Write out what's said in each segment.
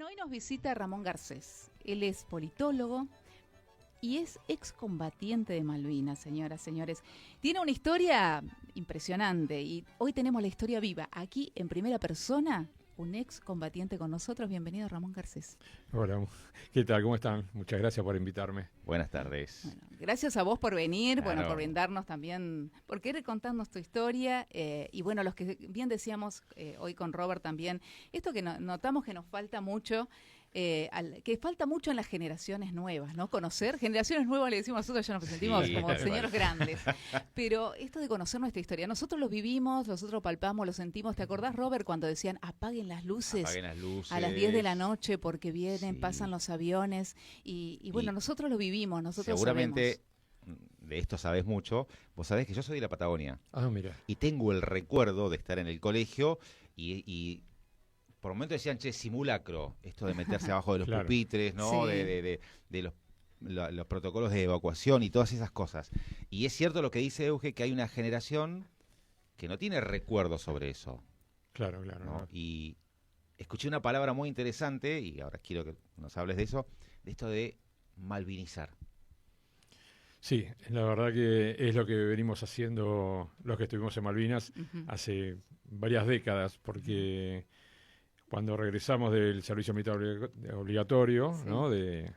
Bueno, hoy nos visita Ramón Garcés. Él es politólogo y es excombatiente de Malvinas, señoras, señores. Tiene una historia impresionante y hoy tenemos la historia viva. Aquí, en primera persona, un excombatiente con nosotros. Bienvenido, Ramón Garcés. Hola, ¿qué tal? ¿Cómo están? Muchas gracias por invitarme. Buenas tardes. Bueno, gracias a vos por venir, Claro. bueno, por brindarnos también, por querer contarnos tu historia. Y bueno, los que bien decíamos hoy con Robert también, esto que notamos que nos falta mucho, que falta mucho en las generaciones nuevas, ¿no? Conocer, generaciones nuevas le decimos nosotros, ya nos sentimos Sí, como tal señores cual. grandes. Pero esto de conocer nuestra historia, nosotros lo vivimos, nosotros palpamos, lo sentimos. ¿Te acordás, Robert, cuando decían apaguen las luces? Apaguen las luces. A las 10 de la noche porque vienen, Sí. pasan los aviones y bueno, Y nosotros lo vivimos, nosotros seguramente sabemos. de esto sabés mucho. Vos sabés que yo soy de la Patagonia Ah, mira. y tengo el recuerdo de estar en el colegio y por momentos decían, che, simulacro, esto de meterse abajo de los Claro. pupitres, ¿no? Sí. De los protocolos de evacuación y todas esas cosas. Y es cierto lo que dice Euge, que hay una generación que no tiene recuerdos sobre eso, Claro, claro. ¿no? No. Y escuché una palabra muy interesante, y ahora quiero que nos hables de eso, de esto de malvinizar. Sí, la verdad que es lo que venimos haciendo los que estuvimos en Malvinas Ujú. hace varias décadas, porque cuando regresamos del servicio militar obligatorio, Sí. ¿no? De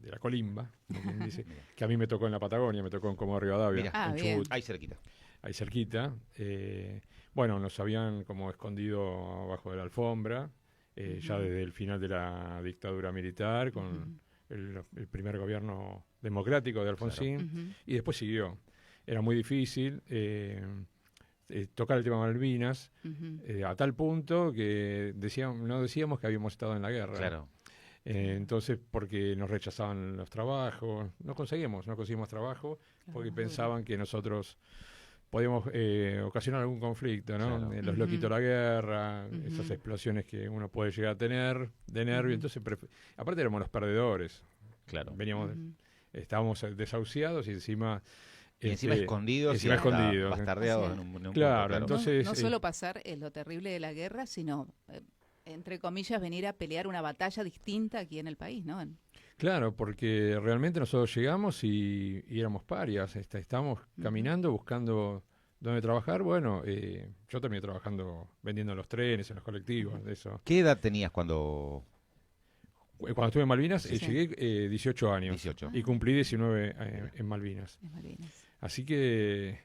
la colimba, como quien dice, que a mí me tocó en la Patagonia, me tocó en Comodoro Rivadavia, Mira. Ah, en bien. Chubut, Ahí cerquita. ahí cerquita. Bueno, nos habían como escondido abajo de la alfombra, ya Ujú. desde el final de la dictadura militar, con Ujú. el primer gobierno democrático de Alfonsín, Ujú. y después siguió. Era muy difícil tocar el tema Malvinas, Ujú. a tal punto que no decíamos que habíamos estado en la guerra. Claro. Entonces, porque nos rechazaban los trabajos, no conseguimos trabajo, porque Claro, pensaban que nosotros podíamos ocasionar algún conflicto, ¿no? Claro. Los Ujú. loquitos de la guerra, Ujú. esas explosiones que uno puede llegar a tener de nervio. Ujú. Entonces, aparte éramos los perdedores. Claro. Veníamos, Ujú. estábamos desahuciados y encima... Y encima escondidos encima y hasta escondidos. bastardeados O sea, en un claro, punto, entonces- No solo pasar lo terrible de la guerra, sino, entre comillas, venir a pelear una batalla distinta aquí en el país, ¿no? Claro, porque realmente nosotros llegamos y éramos parias. Estábamos caminando, buscando dónde trabajar. Bueno, yo terminé trabajando vendiendo en los trenes, en los colectivos, de eso. ¿Qué edad tenías cuando...? Cuando estuve en Malvinas, Sí. llegué 18 años 18. y cumplí 19 en Malvinas. En Malvinas. Así que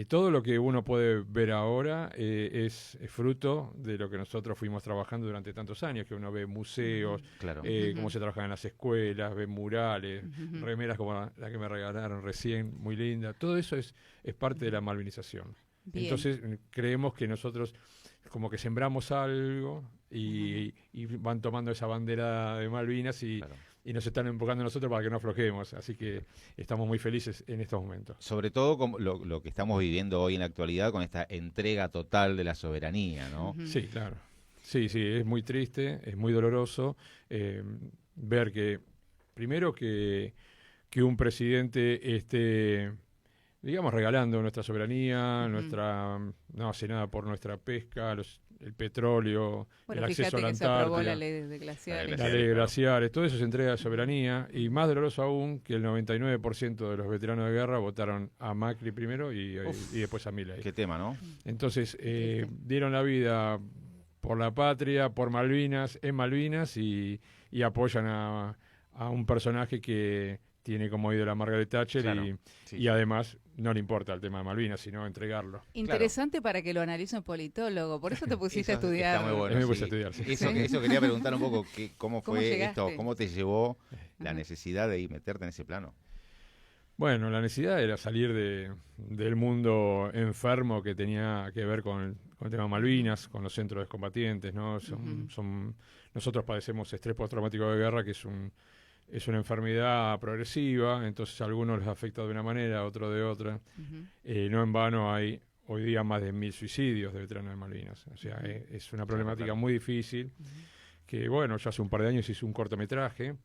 todo lo que uno puede ver ahora es fruto de lo que nosotros fuimos trabajando durante tantos años, que uno ve museos, Claro. Ujú. cómo se trabaja en las escuelas, ve murales, Ujú. remeras como la que me regalaron recién, muy linda. Todo eso es parte de la malvinización. Bien. Entonces creemos que nosotros como que sembramos algo y van tomando esa bandera de Malvinas Claro. y nos están empujando a nosotros para que no aflojemos. Así que estamos muy felices en estos momentos. Sobre todo como lo que estamos viviendo hoy en la actualidad con esta entrega total de la soberanía, ¿no? Ujú. Sí, claro. Sí, es muy triste, es muy doloroso ver que, primero que un presidente esté, digamos, regalando nuestra soberanía, Ujú. no hace nada por nuestra pesca, el petróleo, Bueno, el acceso fíjate a la que se aprobó Antártida. la ley de glaciares. La ley de glaciares, todo eso es entrega de soberanía y más doloroso aún que el 99% de los veteranos de guerra votaron a Macri primero y después a Milei. Qué tema, ¿no? Entonces Triste. dieron la vida por la patria, por Malvinas, en Malvinas y apoyan a un personaje que tiene como ídolo a Margaret Thatcher Claro, y sí. además no le importa el tema de Malvinas, sino entregarlo. Interesante para que lo analice un politólogo. Por eso te pusiste a Eso estudiar. Está muy bueno, Me puse sí. a estudiar, sí. Eso quería preguntar un poco, cómo ¿Cómo fue llegaste? esto, cómo te llevó la Ajá. necesidad de meterte en ese plano. Bueno, la necesidad era salir del mundo enfermo que tenía que ver con el tema Malvinas, con los centros de combatientes, ¿no? Ujú. Nosotros padecemos estrés postraumático de guerra, que es una enfermedad progresiva, entonces a algunos les afecta de una manera, a otros de otra. Ujú. No en vano hay hoy día más de 1000 suicidios de veteranos de Malvinas. O sea, Ujú. es una problemática Claro. muy difícil, que bueno, ya hace un par de años hice un cortometraje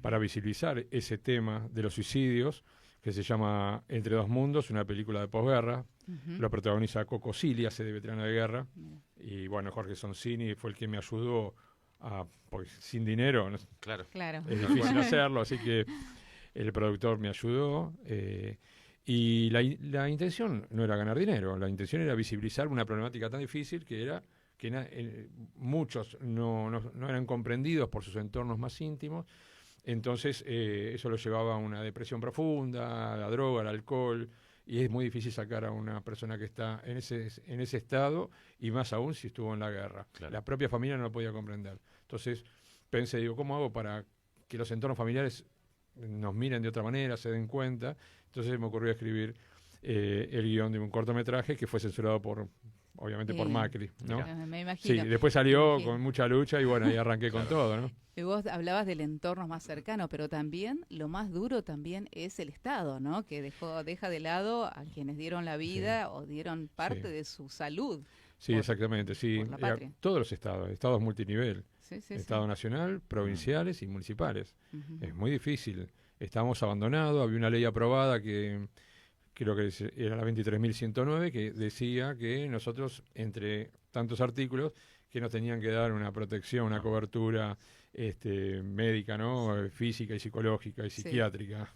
para visibilizar ese tema de los suicidios, que se llama Entre dos mundos, una película de posguerra. Ujú. Lo protagoniza Coco Silly, hace de veterano de guerra. Mira. Y bueno, Jorge Sonsini fue el que me ayudó porque sin dinero Claro. Claro. es difícil hacerlo, así que el productor me ayudó. Y la intención no era ganar dinero, la intención era visibilizar una problemática tan difícil que era que muchos no eran comprendidos por sus entornos más íntimos. Entonces eso lo llevaba a una depresión profunda, a la droga, al alcohol, y es muy difícil sacar a una persona que está en ese estado, y más aún si estuvo en la guerra. Claro. La propia familia no lo podía comprender. Entonces pensé, digo, ¿cómo hago para que los entornos familiares nos miren de otra manera, se den cuenta? Entonces me ocurrió escribir el guión de un cortometraje que fue censurado obviamente por Macri, ¿no? Me Sí, imagino. después salió con mucha lucha y bueno, ahí arranqué con todo, ¿no? Y vos hablabas del entorno más cercano, pero también lo más duro también es el Estado, ¿no? Que deja de lado a quienes dieron la vida o dieron parte de su salud. Sí, exactamente, sí. por la patria. Todos los estados multinivel, Sí, Estado nacional, provinciales y municipales. Ujú. Es muy difícil. Estamos abandonados, había una ley aprobada que creo que era la 23.109, que decía que nosotros, entre tantos artículos, que nos tenían que dar una protección, una cobertura médica, ¿no? Física y psicológica y psiquiátrica.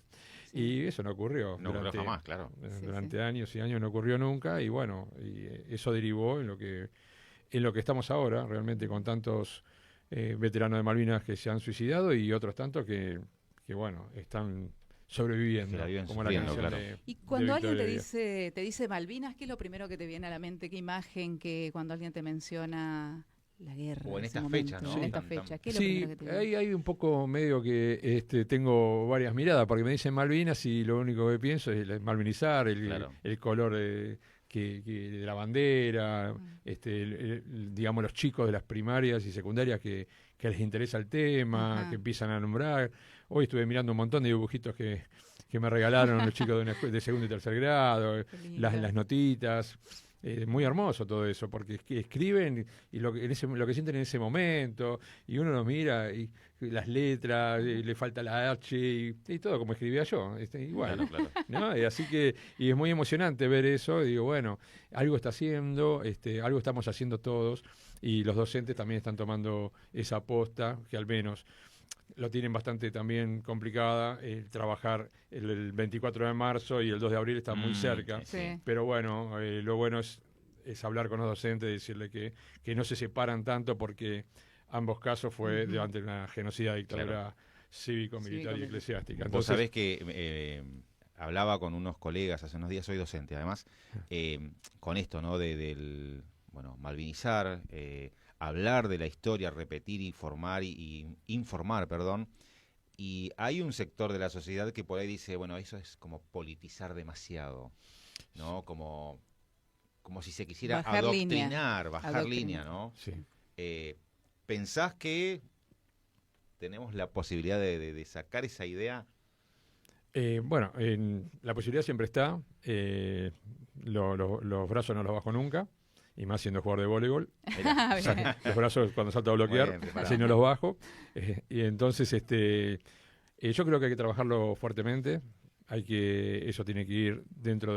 Sí. Y eso no ocurrió. No ocurrió jamás, claro. Durante años y años no ocurrió nunca, y bueno, eso derivó en lo que estamos ahora, realmente, con tantos veteranos de Malvinas que se han suicidado y otros tantos que bueno, están sobreviviendo, Que la viven como la sufriendo, canción claro. de Y cuando alguien Victoria te dice Malvinas, ¿qué es lo primero que te viene a la mente? ¿Qué imagen que cuando alguien te menciona la guerra? O en ese estas momento, fechas, ¿no? En esta Tan- fecha, tan- ¿qué es lo Sí, primero que te viene? hay un poco medio que tengo varias miradas, porque me dicen Malvinas y lo único que pienso es malvinizar, Claro. el color de la bandera, digamos, los chicos de las primarias y secundarias que les interesa el tema, Ajá. que empiezan a nombrar. Hoy estuve mirando un montón de dibujitos que me regalaron los chicos de segundo y tercer grado, Qué lindo. las notitas. Muy hermoso todo eso, porque escriben y lo que sienten en ese momento, y uno lo mira y las letras, le falta la H y todo como escribía yo, igual. Claro, claro. ¿No? Así que, y es muy emocionante ver eso, y digo, bueno, algo está haciendo, algo estamos haciendo todos, y los docentes también están tomando esa aposta, que al menos lo tienen bastante también complicada, trabajar el 24 de marzo y el 2 de abril está muy cerca. Sí. Pero bueno, lo bueno es hablar con los docentes y decirle que no se separan tanto, porque ambos casos fue durante una genocida dictadura cívico-militar y eclesiástica. Vos Entonces, sabés que hablaba con unos colegas hace unos días, soy docente además, con esto, ¿no? Del malvinizar, hablar de la historia, repetir, informar informar, perdón. Y hay un sector de la sociedad que por ahí dice, bueno, eso es como politizar demasiado, ¿no? Como si se quisiera Bajar línea. bajar línea, ¿no? sí. ¿Pensás que tenemos la posibilidad de sacar esa idea? Bueno, la posibilidad siempre está. Los brazos no los bajo nunca, y más siendo jugador de voleibol. Ah, O sea, bien. los brazos cuando salto a Muy bloquear, bien, preparado. así no los bajo. Y entonces, yo creo que hay que trabajarlo fuertemente. Eso tiene que ir dentro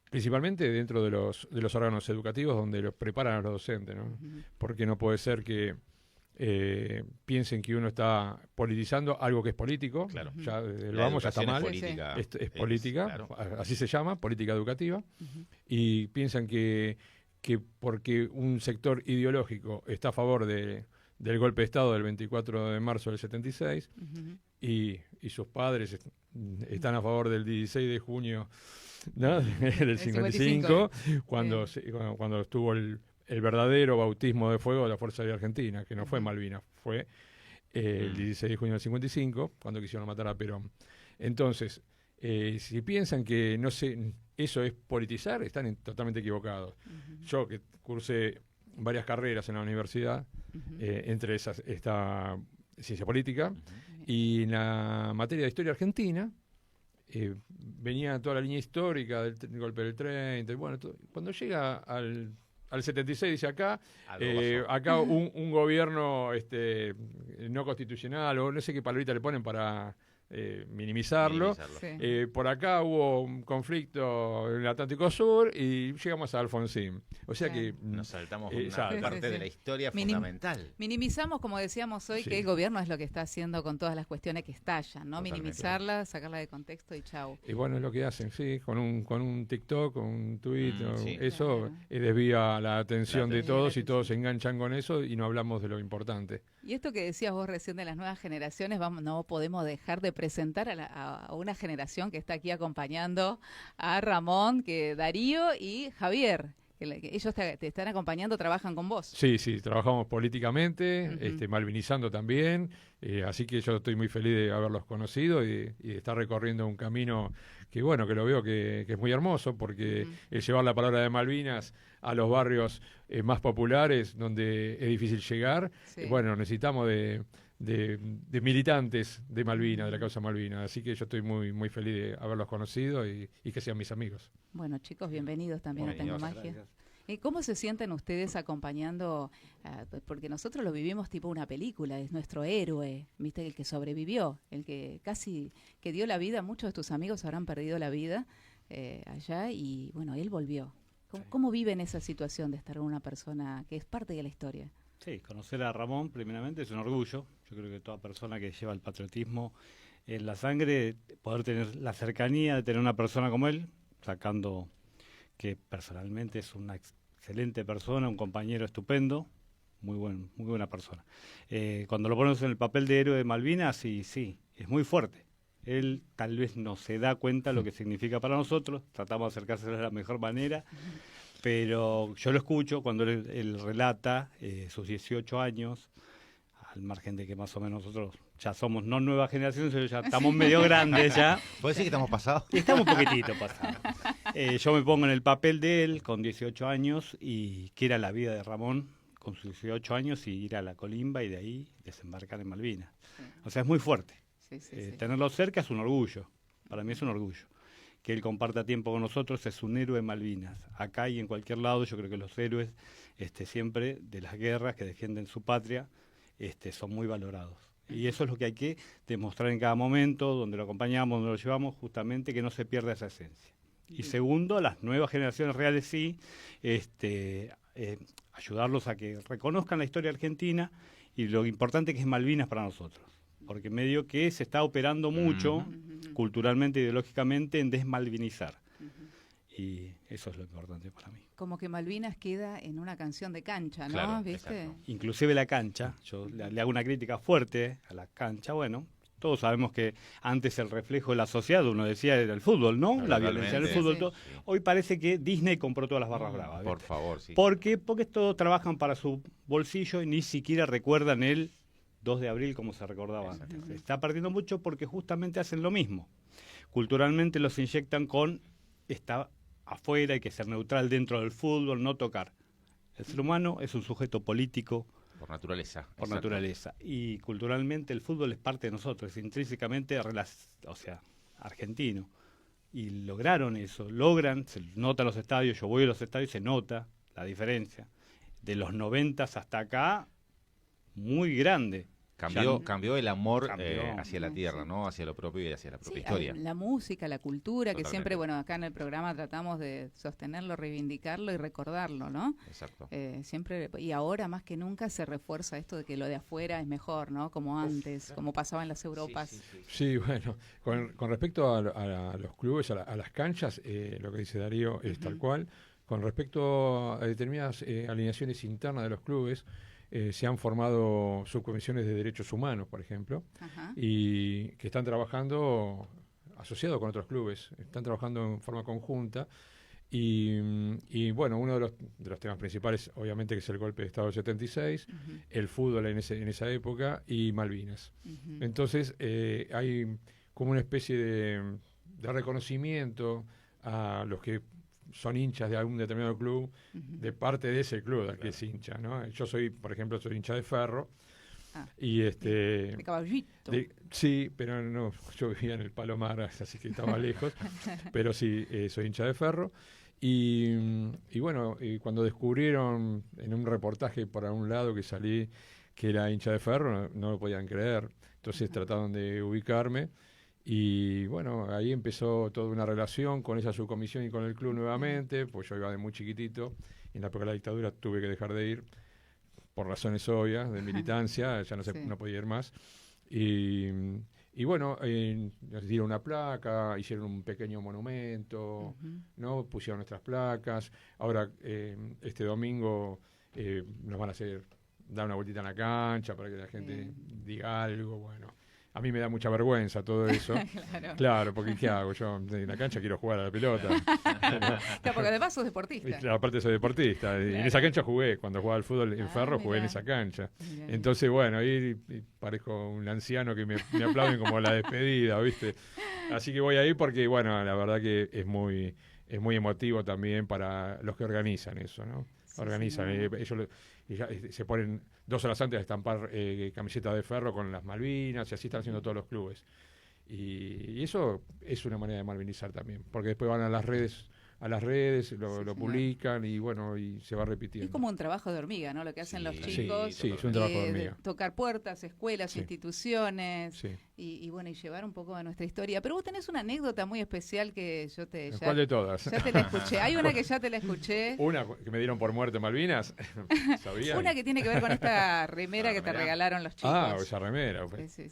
principalmente dentro de los órganos educativos donde los preparan a los docentes, ¿no? Ujú. Porque no puede ser que piensen que uno está politizando algo que es político. Claro. Ya desde el La vamos ya está educación mal. es política. Es política, Claro. así se llama, política educativa. Ujú. Y piensan que porque un sector ideológico está a favor del golpe de Estado del 24 de marzo del 76 Ujú. y sus padres están a favor del 16 de junio, ¿no? del 55, cuando estuvo el verdadero bautismo de fuego de la Fuerza Aérea Argentina, que no fue Ujú. Malvinas, fue el 16 de junio del 55, cuando quisieron matar a Perón. Entonces, si piensan que eso es politizar, están totalmente equivocados. Ujú. Yo, que cursé varias carreras en la universidad, Ujú. entre esas está ciencia política, Ujú. y en la materia de historia argentina venía toda la línea histórica del golpe del 30, y bueno, cuando llega al 76 dice acá Algo pasó. un gobierno no constitucional, o no sé qué palabrita le ponen para minimizarlo. Sí. Por acá hubo un conflicto en el Atlántico Sur y llegamos a Alfonsín. O sea Claro. que Nos saltamos exacto. una parte Sí, sí, de sí. la historia Minim- fundamental. Minimizamos, como decíamos hoy, Sí. que el gobierno es lo que está haciendo con todas las cuestiones que estallan, ¿no? Totalmente. Minimizarla, sacarla de contexto y chau. Y bueno, es lo que hacen, sí, con un TikTok, con un tweet, Sí. eso Claro. desvía la atención de atención. todos y todos se enganchan con eso y no hablamos de lo importante. Y esto que decías vos recién de las nuevas generaciones, no podemos dejar de presentar a una generación que está aquí acompañando a Ramón, Darío y Javier. Que ellos te están acompañando, trabajan con vos. Sí, sí, trabajamos políticamente, Ujú. malvinizando también, así que yo estoy muy feliz de haberlos conocido y de estar recorriendo un camino que bueno, que lo veo que es muy hermoso, porque Ujú. el llevar la palabra de Malvinas a los barrios más populares, donde es difícil llegar, Sí. bueno, necesitamos de militantes de Malvinas, de la causa Malvinas, así que yo estoy muy, muy feliz de haberlos conocido y que sean mis amigos. Bueno, chicos, bienvenidos también a Tengo Bienvenidos. Magia. ¿Cómo se sienten ustedes acompañando? Porque nosotros lo vivimos tipo una película, es nuestro héroe, ¿viste? El que sobrevivió, el que casi que dio la vida. Muchos de tus amigos habrán perdido la vida allá y bueno, él volvió. ¿Cómo viven esa situación de estar con una persona que es parte de la historia? Sí, conocer a Ramón primeramente es un orgullo. Yo creo que toda persona que lleva el patriotismo en la sangre, poder tener la cercanía de tener una persona como él, sacando que personalmente es una excelente persona, un compañero estupendo, muy buena persona. Cuando lo ponemos en el papel de héroe de Malvinas, sí, es muy fuerte. Él tal vez no se da cuenta lo que significa para nosotros, tratamos de acercárselo de la mejor manera, pero yo lo escucho cuando él relata sus 18 años, al margen de que más o menos nosotros ya somos no nueva generación, sino ya estamos medio grandes ya. ¿Puede decir que estamos pasados? Estamos un poquitito pasados. Yo me pongo en el papel de él con 18 años y que era la vida de Ramón con sus 18 años y ir a la colimba y de ahí desembarcar en Malvinas. O sea, es muy fuerte. Sí, sí. Tenerlo cerca es un orgullo. Para mí es un orgullo. Que él comparta tiempo con nosotros es un héroe de Malvinas. Acá y en cualquier lado yo creo que los héroes siempre de las guerras que defienden su patria son muy valorados. Y eso es lo que hay que demostrar en cada momento, donde lo acompañamos, donde lo llevamos, justamente que no se pierda esa esencia. Y segundo, las nuevas generaciones reales sí, ayudarlos a que reconozcan la historia argentina y lo importante que es Malvinas para nosotros. Porque medio que se está operando mucho, culturalmente, ideológicamente, en desmalvinizar. Y eso es lo importante para mí. Como que Malvinas queda en una canción de cancha, ¿no? Claro, ¿Viste? exacto. Inclusive la cancha, yo le hago una crítica fuerte a la cancha, bueno, todos sabemos que antes el reflejo de la sociedad, uno decía, era el fútbol, ¿no? La Totalmente. violencia del fútbol. Sí. Todo. Hoy parece que Disney compró todas las barras bravas. Por ¿viste? favor, sí. ¿Por qué? Porque todos trabajan para su bolsillo y ni siquiera recuerdan el 2 de abril como se recordaba antes. Se está perdiendo mucho porque justamente hacen lo mismo. Culturalmente los inyectan con está afuera, hay que ser neutral dentro del fútbol, no tocar. El ser humano es un sujeto político Por naturaleza. por exacto. naturaleza y culturalmente el fútbol es parte de nosotros, es intrínsecamente argentino. Y lograron eso, se nota en los estadios, yo voy a los estadios y se nota la diferencia. De los 90 hasta acá, muy grande. Cambió el amor Cambió. hacia la tierra, Sí. ¿no? Hacia lo propio y hacia la propia Sí, historia. la música, la cultura, que Totalmente. siempre, bueno, acá en el programa tratamos de sostenerlo, reivindicarlo y recordarlo, ¿no? Exacto. Siempre, y ahora más que nunca se refuerza esto de que lo de afuera es mejor, ¿no? Como antes, como pasaba en las Europas. Sí, bueno, con respecto a los clubes, a las canchas, lo que dice Darío es tal cual. Con respecto a determinadas alineaciones internas de los clubes, se han formado subcomisiones de derechos humanos, por ejemplo, Ajá. y que están trabajando asociados con otros clubes, están trabajando en forma conjunta. Y bueno, uno de los temas principales, obviamente, que es el golpe de Estado del 76, el fútbol en esa época y Malvinas. Entonces, hay como una especie de reconocimiento a los que son hinchas de algún determinado club, de parte de ese club del que es hincha, ¿no? Yo por ejemplo, soy hincha de Ferro, y De Caballito. sí, pero no, yo vivía en el Palomar, así que estaba lejos, pero sí, soy hincha de Ferro. Y bueno, cuando descubrieron en un reportaje por algún lado que salí que era hincha de Ferro, no lo podían creer. Entonces trataron de ubicarme Y bueno, ahí empezó toda una relación con esa subcomisión y con el club nuevamente, pues yo iba de muy chiquitito, y en la época de la dictadura tuve que dejar de ir por razones obvias de militancia, ya no podía ir más. Y bueno, nos dieron una placa, hicieron un pequeño monumento, ¿no? Pusieron nuestras placas. Ahora, este domingo nos van a dar una vueltita en la cancha para que la gente diga algo, bueno. A mí me da mucha vergüenza todo eso. Claro, porque ¿qué hago? Yo en la cancha quiero jugar a la pelota. Claro, porque además sos deportista. Claro, aparte soy deportista. Claro. Y en esa cancha jugué. Cuando jugaba al fútbol en Ferro, jugué en esa cancha. Mirá. Entonces, bueno, ahí parezco un anciano que me aplauden como la despedida, ¿viste? Así que voy ahí porque, bueno, la verdad que es muy emotivo también para los que organizan eso, ¿no? Sí, organizan. Ellos se ponen 2 horas antes a estampar camisetas de Ferro con las Malvinas, y así están haciendo todos los clubes. Y eso es una manera de malvinizar también, porque después van a las redes, lo publican y bueno, y se va repitiendo. Es como un trabajo de hormiga, ¿no? Lo que hacen los chicos. Sí, es un trabajo de hormiga. Tocar puertas, escuelas, instituciones, y bueno, y llevar un poco de nuestra historia. Pero vos tenés una anécdota muy especial que yo te... ¿Cuál de todas? Ya te la escuché. Hay una que ya te la escuché. Una que me dieron por muerte en Malvinas. ¿Sabían? Una que tiene que ver con esta remera que te regalaron los chicos. Ah, esa remera.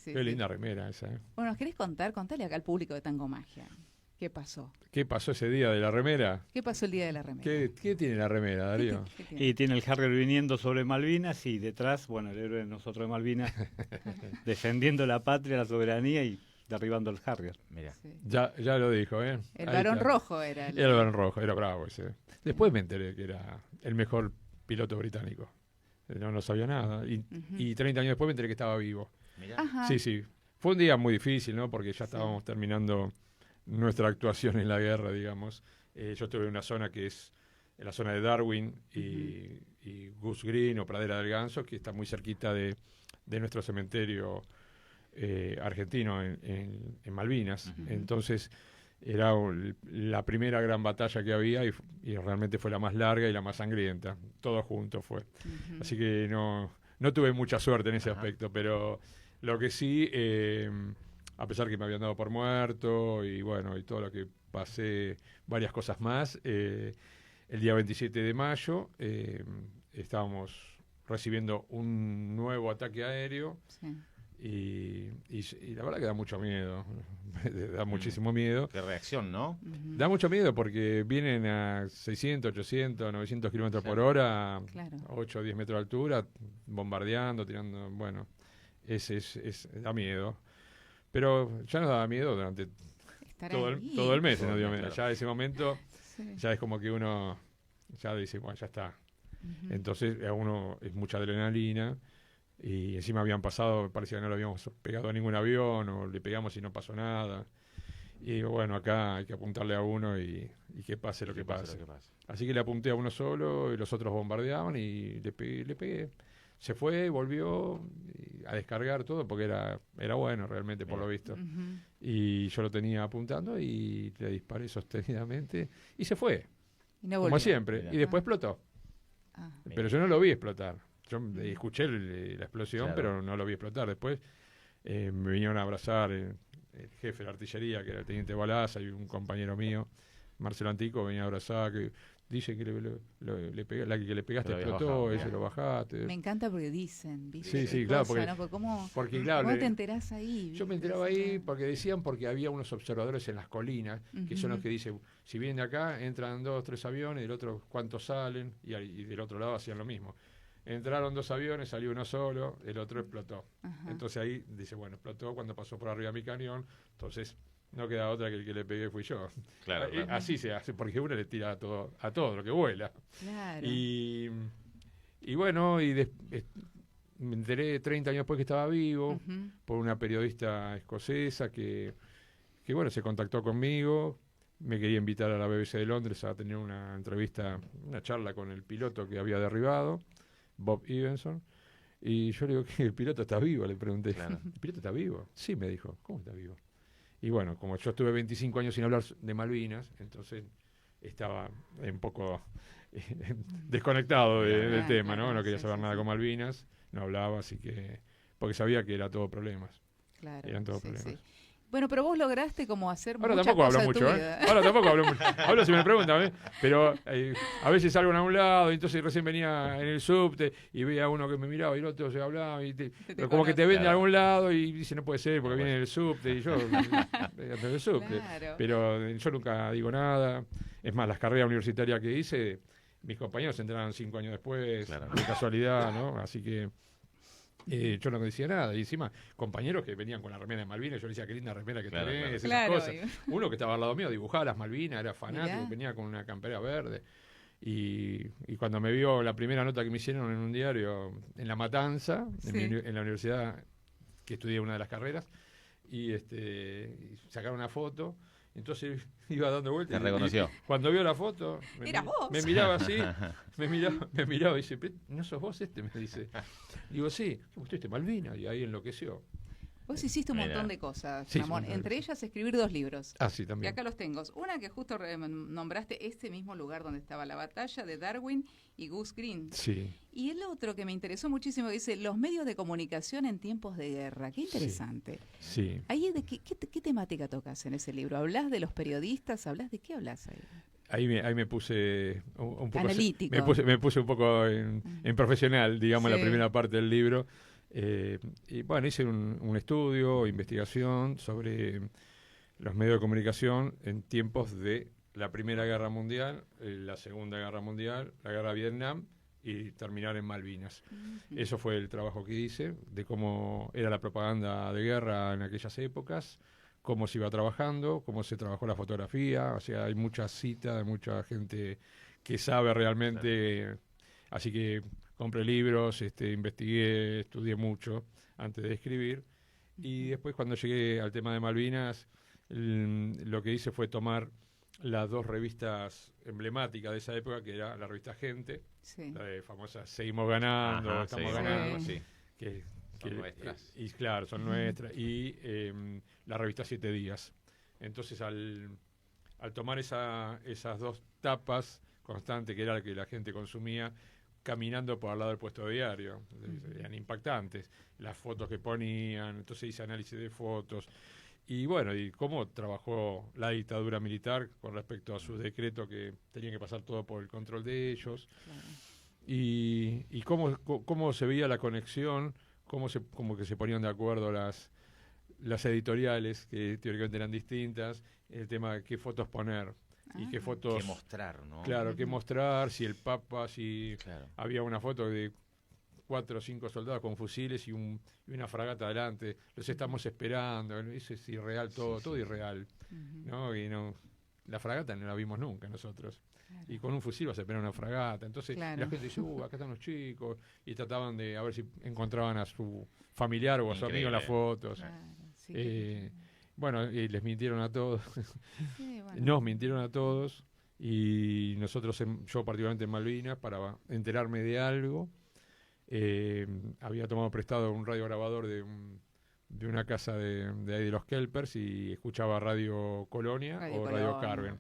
Qué linda remera esa. Bueno, ¿nos querés contar? Contale acá al público de Tango Magia. ¿Qué pasó? ¿Qué pasó ese día de la remera? ¿Qué pasó el día de la remera? ¿Qué tiene la remera, Darío? ¿Qué tiene? Y tiene el Harrier viniendo sobre Malvinas y detrás, bueno, el héroe de nosotros de Malvinas, defendiendo la patria, la soberanía y derribando el Harrier. Mira. Sí. Ya lo dijo, ¿eh? El Barón Rojo era. Era el Barón Rojo, era bravo ese. Después me enteré que era el mejor piloto británico. No sabía nada. Y 30 años después me enteré que estaba vivo. Mirá. Sí. Fue un día muy difícil, ¿no? Porque ya estábamos terminando nuestra actuación en la guerra, digamos. Yo estuve en una zona que es en la zona de Darwin y Goose Green o Pradera del Ganso, que está muy cerquita de nuestro cementerio argentino en Malvinas. Entonces era la primera gran batalla que había y realmente fue la más larga y la más sangrienta. Todo junto fue. Así que no tuve mucha suerte en ese aspecto, pero lo que sí... a pesar que me habían dado por muerto y bueno, y todo lo que pasé, varias cosas más, el día 27 de mayo estábamos recibiendo un nuevo ataque aéreo y la verdad que da mucho miedo, da muchísimo miedo. Qué reacción, ¿no? Da mucho miedo porque vienen a 600, 800, 900 kilómetros por hora, 8 o 10 metros de altura, bombardeando, tirando, bueno, da miedo. Pero ya nos daba miedo durante todo el mes, no dio miedo. Ya ese momento, ya es como que uno ya dice, bueno, ya está. Entonces a uno es mucha adrenalina y encima habían pasado, parecía que no lo habíamos pegado a ningún avión o le pegamos y no pasó nada. Y bueno, acá hay que apuntarle a uno y que pase lo que pase. Así que le apunté a uno solo y los otros bombardeaban y le pegué. Se fue, volvió a descargar todo porque era bueno realmente por lo visto. Y yo lo tenía apuntando y le disparé sostenidamente y se fue. Y no como siempre. Y después explotó. Pero yo no lo vi explotar. Yo escuché la explosión, pero no lo vi explotar. Después me vinieron a abrazar el jefe de la artillería, que era el teniente Balaza, y un compañero mío, Marcelo Antico, venía a abrazar, que dice que la que le pegaste explotó, ese lo bajaste. Me encanta porque dicen, ¿viste? Sí, claro, porque, ¿no? ¿Cómo te enterás ahí? Yo me enteraba ahí porque había unos observadores en las colinas, que son los que dicen, si vienen de acá, entran 2 o 3 aviones, del otro cuántos salen, y del otro lado hacían lo mismo. Entraron 2 aviones, salió uno solo, el otro explotó. Entonces ahí dice, bueno, explotó cuando pasó por arriba mi cañón, entonces no queda otra que el que le pegué fui yo. Claro. Así se hace, porque uno le tira a todo lo que vuela. Claro. Y bueno, me enteré 30 años después que estaba vivo, por una periodista escocesa que bueno, se contactó conmigo, me quería invitar a la BBC de Londres a tener una entrevista, una charla con el piloto que había derribado, Bob Evenson. Y yo le digo, ¿que el piloto está vivo? Le pregunté. Claro. ¿El piloto está vivo? Sí, me dijo. ¿Cómo está vivo? Y bueno, como yo estuve 25 años sin hablar de Malvinas, entonces estaba un poco desconectado del tema, ¿no? No quería saber nada con Malvinas, no hablaba, así que... Porque sabía que era todo problemas. Claro. Eran todos problemas. Bueno, pero vos lograste como hacer Ahora muchas tampoco cosas hablo de tu mucho, vida. Ahora tampoco hablo mucho. Hablo si me preguntan, pero a veces salgo a un lado, y entonces recién venía en el subte y veía a uno que me miraba y el otro se hablaba, pero como que te ven de Claro. algún lado y dice no puede ser porque No viene puede del subte y yo en el subte. Claro. Pero yo nunca digo nada. Es más, las carreras universitarias que hice, mis compañeros entraron 5 años después, Claro. de casualidad, ¿no? Así que yo no decía nada. Y encima, compañeros que venían con la remera de Malvinas, yo le decía, qué linda remera que Claro, tenés, claro. esas Claro, cosas. Uno que estaba al lado mío dibujaba las Malvinas, era fanático, Mirá. venía con una campera verde. Y cuando me vio la primera nota que me hicieron en un diario en La Matanza, Sí. en la universidad que estudié una de las carreras, y sacaron una foto. Entonces iba dando vueltas. Te reconoció. Cuando vio la foto, Era vos. me miraba así, me miraba y dice, ¿no sos vos este? Me dice. Digo, sí, usted es Malvina, y ahí enloqueció. Vos hiciste un Mira. montón de cosas, Sí, Ramón. sí, un montón de Entre ellas escribir 2 libros. Ah, sí, Y también. acá los tengo. Una que justo nombraste este mismo lugar donde estaba la batalla de Darwin y Goose Green. Sí. Y el otro que me interesó muchísimo dice los medios de comunicación en tiempos de guerra. Qué interesante. Sí. Ahí de qué temática tocas en ese libro. ¿Hablas de los periodistas? ¿Hablas de qué hablas ahí? Ahí me puse un poco Analítico. me puse un poco en profesional, digamos, Sí. la primera parte del libro. Y bueno, hice un estudio, investigación sobre los medios de comunicación en tiempos de la Primera Guerra Mundial, la Segunda Guerra Mundial, la Guerra de Vietnam y terminar en Malvinas. Ujú. Eso fue el trabajo que hice, de cómo era la propaganda de guerra en aquellas épocas, cómo se iba trabajando, cómo se trabajó la fotografía. O sea, hay muchas citas, hay mucha gente que sabe realmente. Así que compré libros, investigué, estudié mucho antes de escribir. Y después, cuando llegué al tema de Malvinas, lo que hice fue tomar las 2 revistas emblemáticas de esa época, que era la revista Gente, Sí. la de famosa Seguimos ganando, Ajá, estamos sí, ganando, sí. que, Son nuestras. y claro, son nuestras, y la revista 7 Días. Entonces, al tomar esas 2 tapas constantes, que era la que la gente consumía, caminando por al lado del puesto de diario, eran impactantes, las fotos que ponían, entonces hice análisis de fotos, y bueno, y cómo trabajó la dictadura militar con respecto a sus decretos, que tenían que pasar todo por el control de ellos, Claro. y cómo se veía la conexión, como que se ponían de acuerdo las editoriales, que teóricamente eran distintas, el tema de qué fotos poner y qué Ah. fotos, Que mostrar, ¿no? claro, qué Ujú. mostrar, si el Papa, si Claro. había una foto de 4 o 5 soldados con fusiles y una fragata adelante, los estamos esperando, eso es irreal, todo irreal, Ujú. ¿no? Y no, la fragata no la vimos nunca nosotros. Claro. Y con un fusil vas a esperar una fragata. Entonces Claro. la gente dice, acá están los chicos. Y trataban de a ver si encontraban a su familiar o a su amigo en las Increíble. fotos. Claro, sí, Eh, Bueno, y les mintieron a todos. sí, bueno. Nos mintieron a todos. Y nosotros, yo particularmente en Malvinas, para enterarme de algo, había tomado prestado un radiograbador de una casa de ahí de los Kelpers y escuchaba Radio Colonia Radio o Radio Colonia. Carven.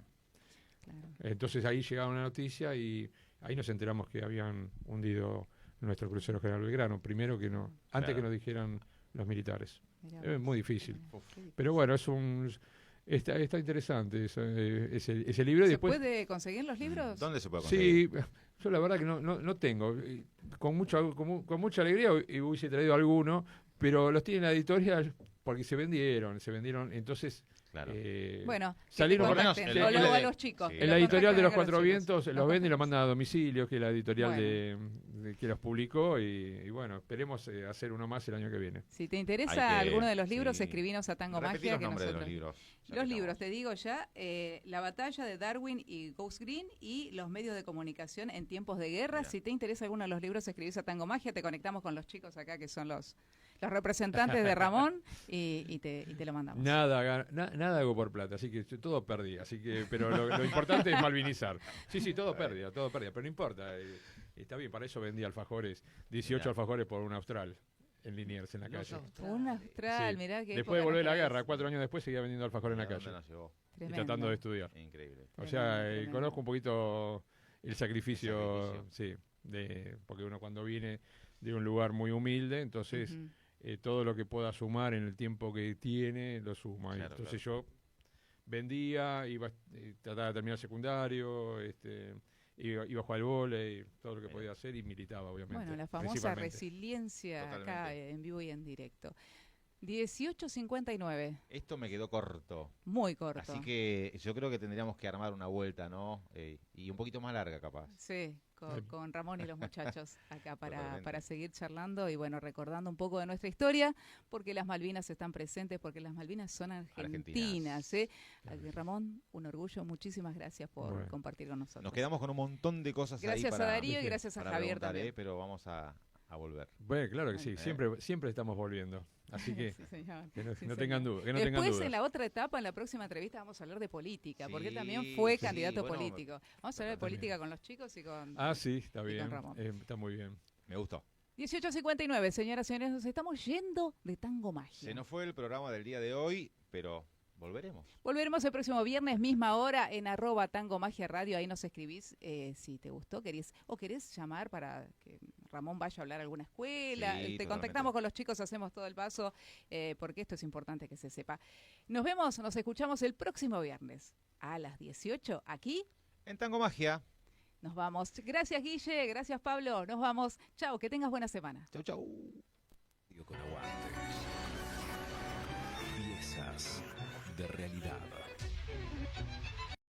Claro. Entonces ahí llegaba una noticia y ahí nos enteramos que habían hundido nuestro crucero General Belgrano. Primero que no, antes Claro. que nos dijeran los militares. Mirá Es vos. muy difícil. Qué difícil. Pero bueno, está interesante ese libro. Y ¿Se después, puede conseguir los libros? ¿Dónde se puede conseguir? sí, yo la verdad que no tengo. Con mucha alegría hubiese traído alguno, pero los tiene la editorial porque se vendieron. Entonces, Claro. Bueno, salieron que te por lo contacten, menos o el luego a de- los chicos. sí. que en los la editorial de los contacten a Cuatro chicos. Vientos los venden y los mandan a domicilio, que es la editorial Bueno. que los publicó. Y bueno, esperemos hacer uno más el año que viene. Si te interesa Hay que- alguno de los libros, sí. escribinos a Tango Repetí Magia. los Que nombres de los nosotros... libros. ya que Los libros, estamos. te digo ya, La batalla de Darwin y Goose Green y los medios de comunicación en tiempos de guerra. Mira. Si te interesa alguno de los libros, escribís a Tango Magia, te conectamos con los chicos acá que son los representantes de Ramón y te lo mandamos. Nada hago por plata, así que todo perdí. Pero lo importante es malvinizar. Sí, todo perdía, pero no importa. Está bien, para eso vendí alfajores, 18 Mirá. alfajores por un austral en Liniers, en la calle. Un astral, Sí. mirá que Después de volver la guerra, 4 años después, seguía vendiendo alfajores en la Mira dónde calle nos llevó. y tratando de estudiar. Increíble. O sea, Tremendo. conozco un poquito el sacrificio, El sacrificio. sí, porque uno cuando viene de un lugar muy humilde, entonces todo lo que pueda sumar en el tiempo que tiene, lo suma. Claro, Entonces yo vendía, iba, trataba de terminar secundario, iba a jugar al vóley, todo lo que podía hacer y militaba, obviamente. Bueno, la famosa principalmente. resiliencia acá Totalmente. en vivo y en directo. 18:59, Esto me quedó corto. muy corto. Así que yo creo que tendríamos que armar una vuelta, ¿no? Y un poquito más larga, capaz. Sí, con Ramón y los muchachos acá Totalmente. para seguir charlando y bueno, recordando un poco de nuestra historia, porque las Malvinas están presentes, porque las Malvinas son argentinas. Ramón, un orgullo, muchísimas gracias por compartir con nosotros. Nos quedamos con un montón de cosas ahí Gracias para, a Darío y gracias a para Javier preguntar, también. pero vamos a volver. Bueno, claro que sí, Bueno. siempre estamos volviendo. Así que, Sí, señor. que no, Sí, no señor. tengan duda. Después, en la otra etapa, en la próxima entrevista, vamos a hablar de política, porque él Sí, también fue sí, candidato bueno, político. Vamos a hablar de política con los chicos y con... Sí, está y con bien. Ramón. Está muy bien. Me gustó. 18:59, señoras y señores, nos estamos yendo de Tango Magia. Se nos fue el programa del día de hoy, pero volveremos. Volveremos el próximo viernes, misma hora, en @Tango Magia Radio. Ahí nos escribís si te gustó, querés llamar para que Ramón vaya a hablar a alguna escuela. Sí, Te totalmente. contactamos con los chicos, hacemos todo el paso, porque esto es importante que se sepa. Nos escuchamos el próximo viernes a las 18, aquí. En Tango Magia. Nos vamos. Gracias, Guille. Gracias, Pablo. Nos vamos. Chao, que tengas buena semana. Chau, chau. Con aguantes. Piezas de realidad.